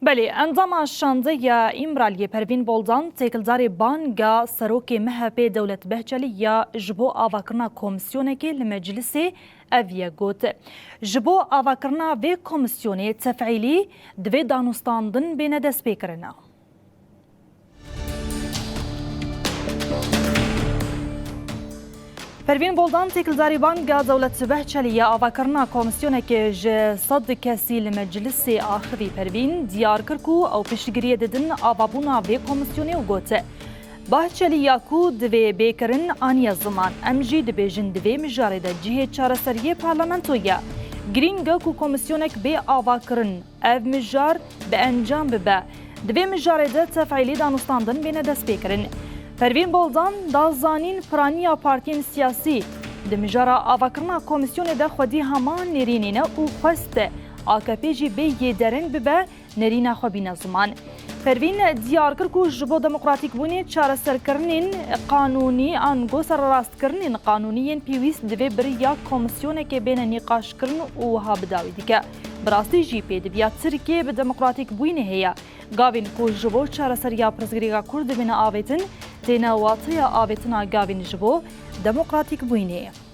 بله اندام شانده ایمرالی پروین بولدان تکلدار بانگا سروک مهپی دولت بهچلی یا جبو آواکرنا کمیسیونه که لمجلس اویه گوت جبو آواکرنا و کمیسیونه تفعیلی دوی دانستاندن بین دست بکرنا. پروین بولدان تکلداری بانگا دولت بهچلی آواکرنا کمیسیونه که صد کسی لمجلس آخری پروین دیار کرکو او پشتگیری ددن آوابونا و کمیسیونه و گوته بهچلی یاکو دوی بیکرن آنیا زمان امجی دبیجن دوی مجارده جهه چارسریه پارلمنتویا گرینگا کو کمیسیونک بی آواکرن او مجار به انجام ببه دوی مجارده تفعیلی دانستاندن بین دست بیکرن. پروین بولدان دازانین پرانیا پارتین سیاسی دمجارا آواکرنا کمیسیون ده خودی همان نرینینه او خواست AKP جی به درن ببه نرینا خوبین زمان. پروین دیار کرد جبو دموکراتیک بونی چاره سرکرنین قانونی آنگو سر راست کرنین قانونیین پیویست دوی بریا کمیسیون که بین نقاش کرن و ها بداوی دیگه. براستی جی پی دبیا ترکیه به دموکراتیک بوینه هیا. گاوین کو جبو چاره سریا پرزگریگا کرد بین آویتن تینا واطیا آویتنا گاوین جبو دموکراتیک بوینه.